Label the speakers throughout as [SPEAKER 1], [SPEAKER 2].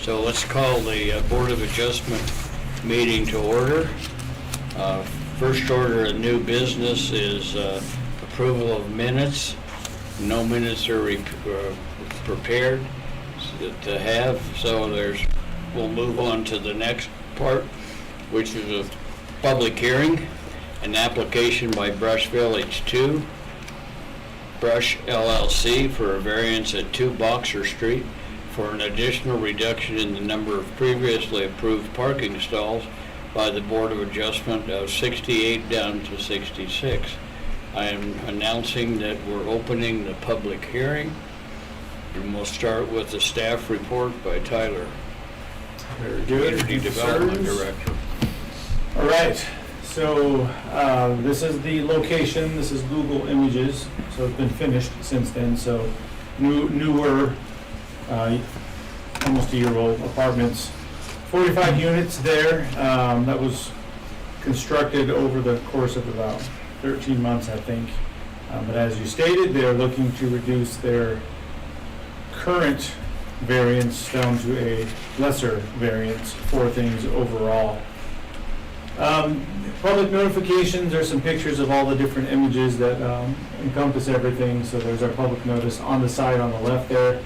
[SPEAKER 1] So let's call the Board of Adjustment meeting to order. First order of new business is approval of minutes. No minutes are prepared to have, so we'll move on to the next part, which is a public hearing, an application by Brush Village 2, Brush LLC for a variance at 2 Boxer Street for an additional reduction in the number of previously approved parking stalls by the Board of Adjustment of 68 down to 66. I am announcing that we're opening the public hearing, and we'll start with the staff report by Tyler, Community Development Director.
[SPEAKER 2] All right, so this is the location. This is Google Images, so it's been finished since then. So newer, almost a year old apartments, 45 units there. That was constructed over the course of about 13 months, I think. But as you stated, they're looking to reduce their current variance down to a lesser variance for things overall. Public notifications, there's some pictures of all the different images that encompass everything. So there's our public notice on the side on the left there.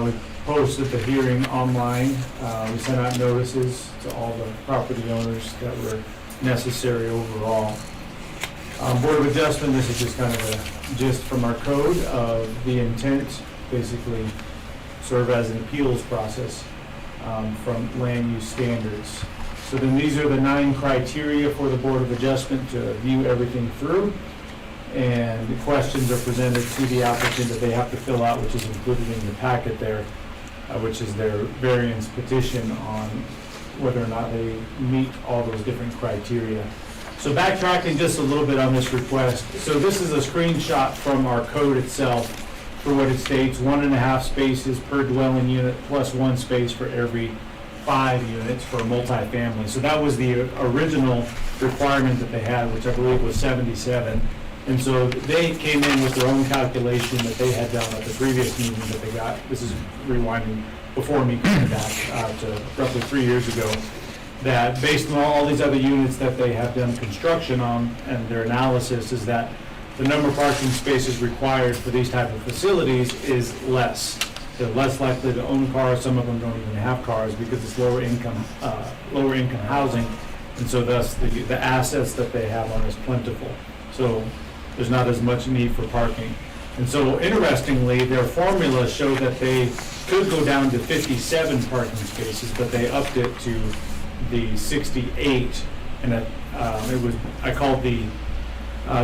[SPEAKER 2] We posted the hearing online. We sent out notices to all the property owners that were necessary overall. Board of Adjustment, this is just kind of a gist from our code of the intent, basically serve as an appeals process from land use standards. So then these are the 9 criteria for the Board of Adjustment to view everything through. And the questions are presented to the applicant that they have to fill out, which is included in the packet there, which is their variance petition on whether or not they meet all those different criteria. So backtracking just a little bit on this request. So this is a screenshot from our code itself for what it states: 1.5 spaces per dwelling unit plus 1 space for every 5 units for a multifamily. So that was the original requirement that they had, which I believe was 77. And so they came in with their own calculation that they had done at the previous meeting that they got. This is rewinding before me coming back to roughly 3 years ago. That based on all these other units that they have done construction on, and their analysis is that the number of parking spaces required for these type of facilities is less. They're less likely to own cars. Some of them don't even have cars because it's lower income housing, and so thus the assets that they have on is plentiful. So there's not as much need for parking. And so interestingly, their formula showed that they could go down to 57 parking spaces, but they upped it to the 68. And I called the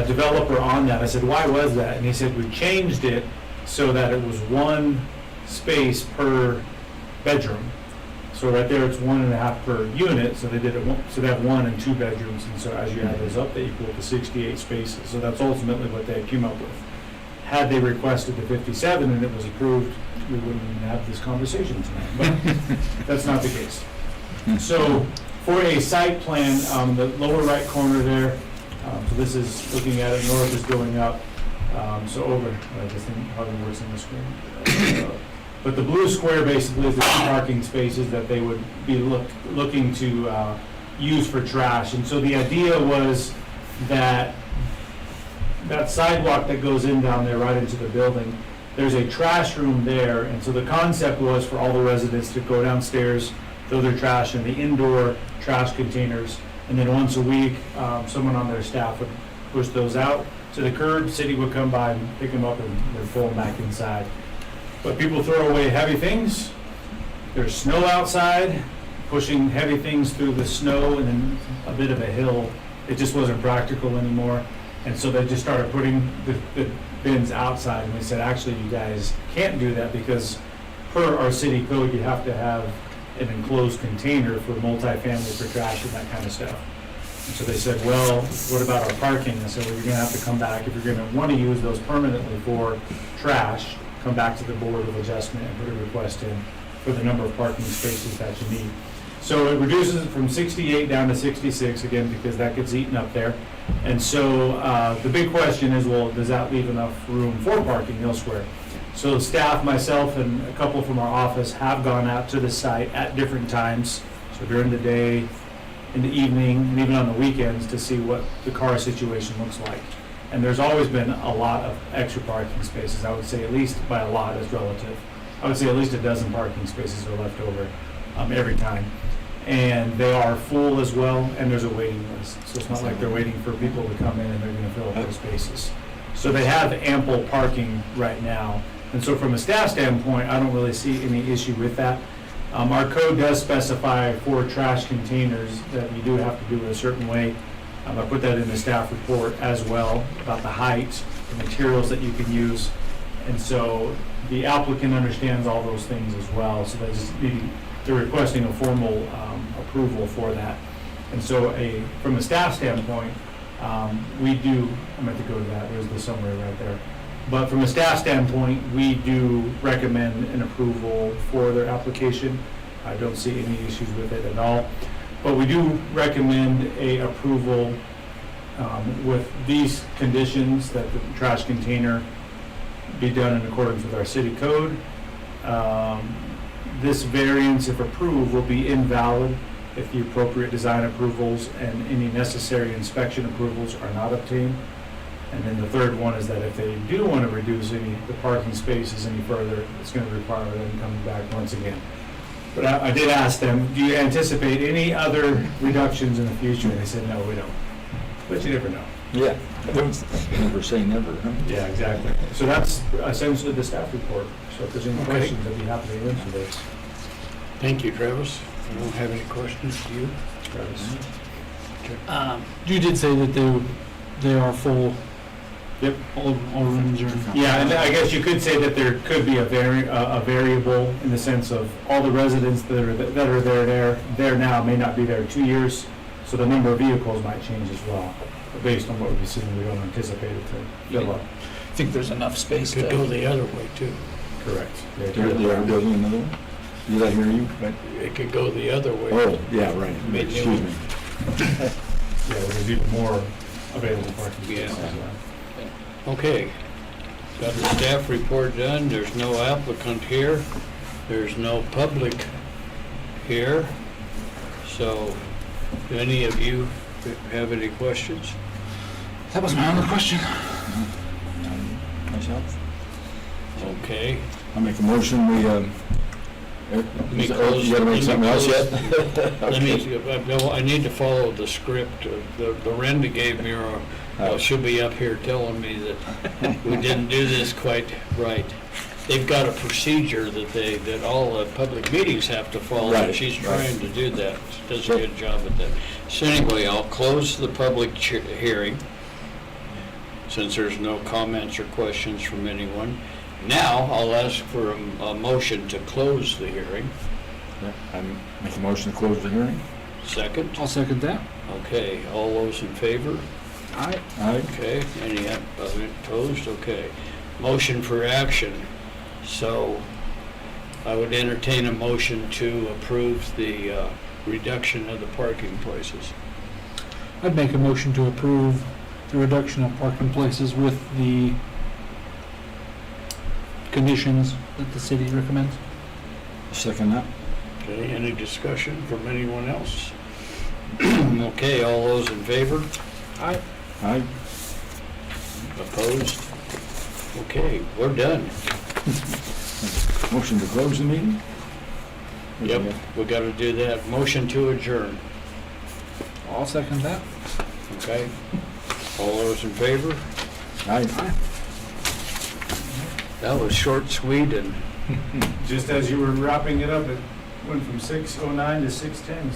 [SPEAKER 2] developer on that. I said, why was that? And he said, we changed it so that it was 1 space per bedroom. So right there, it's 1.5 per unit. So they did it. So they have 1 and 2 bedrooms, and so as you add those up, they equal to 68 spaces. So that's ultimately what they came up with. Had they requested the 57 and it was approved, we wouldn't even have this conversation tonight. But that's not the case. So for a site plan, the lower right corner there. So this is looking at it. North is going up. So over. This thing hardly works on the screen. But the blue square basically is the 2 parking spaces that they would be looking to use for trash. And so the idea was that sidewalk that goes in down there right into the building, there's a trash room there. And so the concept was for all the residents to go downstairs, throw their trash in the indoor trash containers, and then once a week, someone on their staff would push those out to the curb. City would come by and pick them up and they'd pull them back inside. But people throw away heavy things. There's snow outside, pushing heavy things through the snow and then a bit of a hill. It just wasn't practical anymore. And so they just started putting the bins outside. And we said, actually, you guys can't do that because per our city code, you have to have an enclosed container for multifamily for trash and that kind of stuff. And so they said, well, what about our parking? I said, well, you're going to have to come back. If you're going to want to use those permanently for trash, come back to the Board of Adjustment and put a request in for the number of parking spaces that you need. So it reduces it from 68 down to 66, again, because that gets eaten up there. And so the big question is, well, does that leave enough room for parking elsewhere? So staff, myself, and a couple from our office have gone out to the site at different times, so during the day, in the evening, and even on the weekends, to see what the car situation looks like. And there's always been a lot of extra parking spaces. I would say, at least, by a lot is relative, I would say at least a dozen parking spaces are left over every time. And they are full as well, and there's a waiting list. So it's not like they're waiting for people to come in and they're gonna fill up those spaces. So they have ample parking right now. And so from a staff standpoint, I don't really see any issue with that. Our code does specify for trash containers that you do have to do it a certain way. I put that in the staff report as well, about the height, the materials that you can use. And so the applicant understands all those things as well, so they're requesting a formal approval for that. And so from a staff standpoint, we do, I meant to go to that, there's the summary right there. But from a staff standpoint, we do recommend an approval for their application. I don't see any issues with it at all. But we do recommend a approval with these conditions, that the trash container be done in accordance with our city code. This variance, if approved, will be invalid if the appropriate design approvals and any necessary inspection approvals are not obtained. And then the third one is that if they do want to reduce the parking spaces any further, it's going to require them coming back once again. But I did ask them, do you anticipate any other reductions in the future? And they said, no, we don't. But you never know.
[SPEAKER 3] Yeah, never say never, huh?
[SPEAKER 2] Yeah, exactly. So that's essentially the staff report. So if there's any
[SPEAKER 1] Okay.
[SPEAKER 2] questions, I'd be happy to answer those.
[SPEAKER 1] Thank you, Travis. I don't have any questions. Do you?
[SPEAKER 2] Travis.
[SPEAKER 4] You did say that they are full.
[SPEAKER 2] Yep.
[SPEAKER 4] All rooms are.
[SPEAKER 2] Yeah, and I guess you could say that there could be a variable in the sense of all the residents that are there now may not be there 2 years, so the number of vehicles might change as well. But based on what we've seen, we don't anticipate it to fill up.
[SPEAKER 4] I think there's enough space
[SPEAKER 1] Could go the other way, too.
[SPEAKER 2] Correct.
[SPEAKER 3] They are building another one? Did I hear you? But,
[SPEAKER 1] It could go the other way.
[SPEAKER 3] oh, yeah, right,
[SPEAKER 1] Maybe.
[SPEAKER 3] excuse me.
[SPEAKER 2] Yeah, there's even more available parking spaces.
[SPEAKER 1] Yeah. Okay. Got the staff report done. There's no applicant here. There's no public here. So, do any of you have any questions?
[SPEAKER 4] That was my only question.
[SPEAKER 3] Myself?
[SPEAKER 1] Okay.
[SPEAKER 3] I'll make a motion, we,
[SPEAKER 1] me
[SPEAKER 3] you
[SPEAKER 1] close-
[SPEAKER 3] gotta
[SPEAKER 1] let
[SPEAKER 3] make
[SPEAKER 1] me
[SPEAKER 3] something else
[SPEAKER 1] close-
[SPEAKER 3] yet?
[SPEAKER 1] Let
[SPEAKER 3] Okay.
[SPEAKER 1] me, no, I need to follow the script. The Renda gave me, she'll be up here telling me that we didn't do this quite right. They've got a procedure that all public meetings have to follow, and
[SPEAKER 3] Right,
[SPEAKER 1] she's
[SPEAKER 3] right.
[SPEAKER 1] trying to do that. She does a good job at that. So anyway, I'll close the public hearing, since there's no comments or questions from anyone. Now, I'll ask for a motion to close the hearing.
[SPEAKER 3] Yeah, I make a motion to close the hearing?
[SPEAKER 1] Second?
[SPEAKER 4] I'll second that.
[SPEAKER 1] Okay, all those in favor?
[SPEAKER 4] Aye.
[SPEAKER 3] Aye.
[SPEAKER 1] Okay, any opposed? Okay. Motion for action. So I would entertain a motion to approve the reduction of the parking places.
[SPEAKER 4] I'd make a motion to approve the reduction of parking places with the conditions that the city recommends.
[SPEAKER 3] Second that?
[SPEAKER 1] Okay, any discussion from anyone else? Okay, all those in favor?
[SPEAKER 4] Aye.
[SPEAKER 3] Aye.
[SPEAKER 1] Opposed? Okay, we're done.
[SPEAKER 3] Motion to close the meeting?
[SPEAKER 1] Yep, we got to do that. Motion to adjourn.
[SPEAKER 4] I'll second that.
[SPEAKER 1] Okay? All those in favor?
[SPEAKER 3] Aye.
[SPEAKER 1] That was short, sweet, and
[SPEAKER 2] Just as you were wrapping it up, it went from 6:09 to 6:10.